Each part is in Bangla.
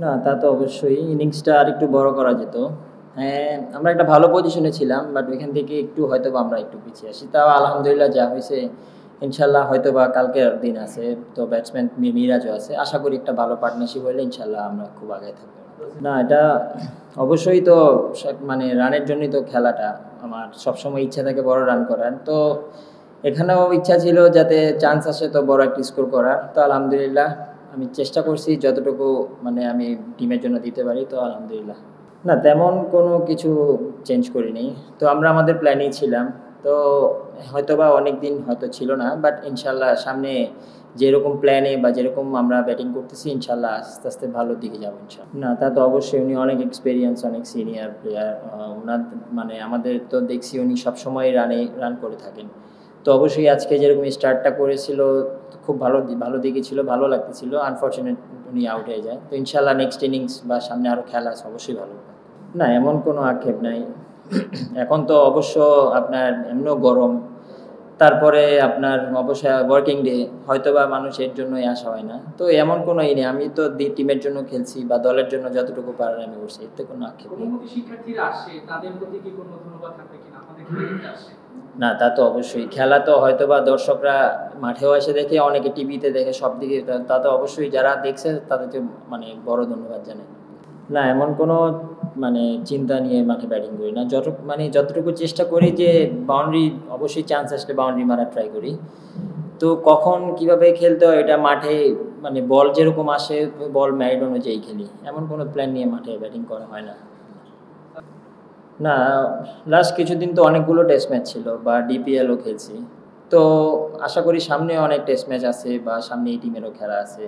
না, তা তো অবশ্যই। ইনিংসটা আরেকটু বড় করা যেত। হ্যাঁ, আমরা একটা ভালো পজিশনে ছিলাম। বাট ওইখান থেকে একটু হয়তোবা আমরা একটু পিছিয়ে আসি। তাও আলহামদুলিল্লাহ যা হইছে, ইনশাআল্লাহ হয়তোবা কালকের দিন আছে। তো ব্যাটসম্যান মিরাজও আছে। আশা করি একটা ভালো পার্টনারশিপ হইলে ইনশাআল্লাহ আমরা খুব আগায় থাকবো। না, এটা অবশ্যই তো মানে রানের জন্যই তো খেলাটা। আমার সবসময় ইচ্ছা থাকে বড় রান করার। তো এখানেও ইচ্ছা ছিল যাতে চান্স আসে তো বড় একটা স্কোর করার। তো আলহামদুলিল্লাহ আমি চেষ্টা করছি যতটুকু মানে আমি টিমের জন্য দিতে পারি, তো আলহামদুলিল্লাহ। না, তেমন কোনো কিছু চেঞ্জ করিনি। তো আমরা আমাদের প্ল্যানেই ছিলাম। তো হয়তোবা অনেকদিন হয়তো ছিল না। বাট ইনশাআল্লাহ সামনে যেরকম প্ল্যানে বা যেরকম আমরা ব্যাটিং করতেছি ইনশাআল্লাহ আস্তে, আস্তে ভালোর দিকে যাবো ইনশাআল্লাহ। না, তা তো অবশ্যই উনি অনেক এক্সপেরিয়েন্স, অনেক সিনিয়র প্লেয়ার। উনার মানে আমাদের তো দেখছি উনি সবসময় রান করে থাকেন। তো অবশ্যই আজকে যেরকম স্টার্টটা করেছিল খুব ভালো দিকে ছিল, ভালো লাগতেছিল। আনফরচুনেট উনি আউট হয়ে যায়। তো ইনশাআল্লাহ নেক্সট ইনিংস বা সামনে আরও খেলা আছে, অবশ্যই ভালো হবে। না, এমন কোনো আক্ষেপ নাই। এখন তো অবশ্য আপনার এমনিও গরম। তারপরে আপনার অবশ্যই ওয়ার্কিং ডে, হয়তোবা মানুষ এর জন্যই আসা হয় না। তো এমন কোনো নেই। আমি তো টিমের জন্য খেলছি বা দলের জন্য যতটুকু পারার আমি করছি। এতে কোনো আক্ষেপ নেই। শিক্ষার্থীরা আসে, তাদের প্রতি কি কোনো ধন্যবাদ থাকবে কিনা আমাদের খেলতে আসে? না, তা তো অবশ্যই। খেলা তো হয়তোবা দর্শকরা মাঠেও এসে দেখে, অনেকে টিভিতে দেখে, সব দিকে। তা তো অবশ্যই যারা দেখছে তাদেরকে মানে বড় ধন্যবাদ জানাই। না, এমন কোনো মানে চিন্তা নিয়ে মাঠে ব্যাটিং করি না। মানে যতটুকু চেষ্টা করি যে বাউন্ডারি, অবশ্যই চান্স আসলে বাউন্ডারি মারার ট্রাই করি। তো কখন কিভাবে খেলতে হয় এটা মাঠে মানে বল যেরকম আসে বল মেরিট অনুযায়ী খেলি। এমন কোনো প্ল্যান নিয়ে মাঠে ব্যাটিং করা হয় না। না, লাস্ট কিছুদিন তো অনেকগুলো টেস্ট ম্যাচ ছিল বা ডিপিএলও খেলছি। তো আশা করি সামনে অনেক টেস্ট ম্যাচ আছে বা সামনে এই টিমেরও খেলা আছে।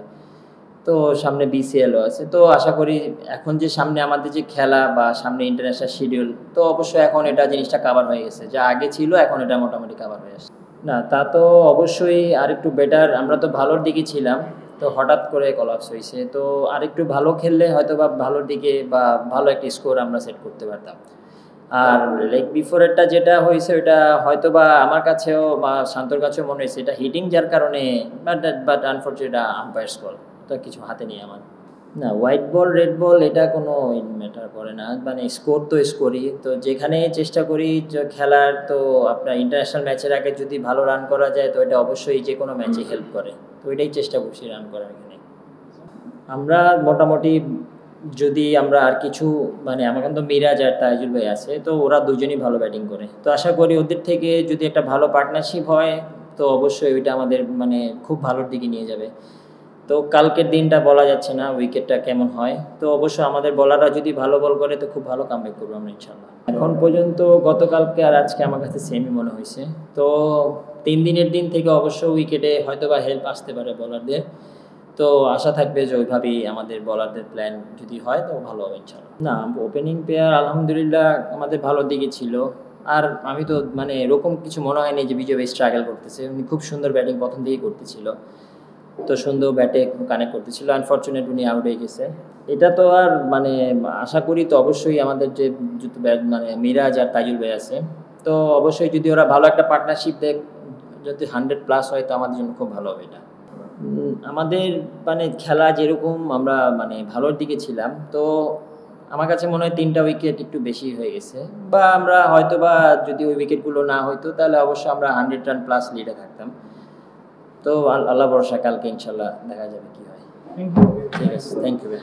তো সামনে বিসিএলও আছে। তো আশা করি এখন যে সামনে আমাদের যে খেলা বা সামনে ইন্টারন্যাশনাল শিডিউল, তো অবশ্যই এখন এটা জিনিসটা কাভার হয়ে গেছে। যা আগে ছিল এখন এটা মোটামুটি কাভার হয়ে আসছে। না, তা তো অবশ্যই আরেকটু বেটার। আমরা তো ভালোর দিকে ছিলাম। তো হঠাৎ করে কলাপস হইছে। তো আরেকটু ভালো খেললে হয়তোবা ভালোর দিকে বা ভালো একটা স্কোর আমরা সেট করতে পারতাম। আর লেগ বিফোরেরটা যেটা হয়েছে ওইটা হয়তোবা আমার কাছেও বা শান্তর কাছেও মনে হয়েছে এটা হিটিং, যার কারণে বাট আনফরচুনেট আম্পায়ার্স কল। তো কিছু হাতে নেই আমার। না, হোয়াইট বল রেড বল এটা কোনো ম্যাটার করে না। মানে স্কোর তো স্কোরই। তো যেখানে চেষ্টা করি যে খেলার, তো আপনার ইন্টারন্যাশনাল ম্যাচের আগে যদি ভালো রান করা যায় তো এটা অবশ্যই যে কোনো ম্যাচে হেল্প করে। তো এটাই চেষ্টা করছি রান করার এখানে। আমরা মোটামুটি যদি আমরা আর কিছু মানে আমার কিন্তু মিরাজ আর তাইজুল ভাই আছে, তো ওরা দুজনই ভালো ব্যাটিং করে। তো আশা করি ওদের থেকে যদি একটা ভালো পার্টনারশিপ হয় তো অবশ্যই ওইটা আমাদের মানে খুব ভালোর দিকে নিয়ে যাবে। তো কালকের দিনটা বলা যাচ্ছে না উইকেটটা কেমন হয়। তো অবশ্যই আমাদের বলাররা যদি ভালো বল করে তো খুব ভালো কামব্যাক করবো আমরা ইনশাল্লাহ। এখন পর্যন্ত গতকালকে আর আজকে আমার কাছে সেমই মনে হয়েছে। তো 3 দিনের দিন থেকে অবশ্য উইকেটে হয়তো বা হেল্প আসতে পারে বলারদের। তো আশা থাকবে যে ওইভাবেই আমাদের বলারদের প্ল্যান যদি হয় তো ভালো হবে ইনশাল্লাহ। না, ওপেনিং পেয়ার আলহামদুলিল্লাহ আমাদের ভালোর দিকে ছিল। আর আমি তো মানে এরকম কিছু মনে হয়নি যে বিজয় ভাই স্ট্রাগল করতেছে। উনি খুব সুন্দর ব্যাটিং প্রথম দিকেই করতেছিল। তো সুন্দর ব্যাটে কানেক্ট করতেছিল। আনফরচুনেট উনি আউট হয়ে গেছে। এটা তো আর মানে আশা করি তো অবশ্যই আমাদের যে মানে মিরাজ আর তাইজুল ভাই আছে, তো অবশ্যই যদি ওরা ভালো একটা পার্টনারশিপ দেয়, যদি 100+ হয় তো আমাদের জন্য খুব ভালো হবে এটা। আমাদের মানে খেলা যেরকম আমরা মানে ভালোর দিকে ছিলাম, তো আমার কাছে মনে হয় 3টা উইকেট একটু বেশি হয়ে গেছে। বা আমরা হয়তোবা যদি ওই উইকেটগুলো না হইতো তাহলে অবশ্যই আমরা 100 রান+ লিডে থাকতাম। তো আল্লাহ ভরসা, কালকে ইনশাল্লাহ দেখা যাবে কি হয়। ঠিক আছে, থ্যাংক ইউ ভাই।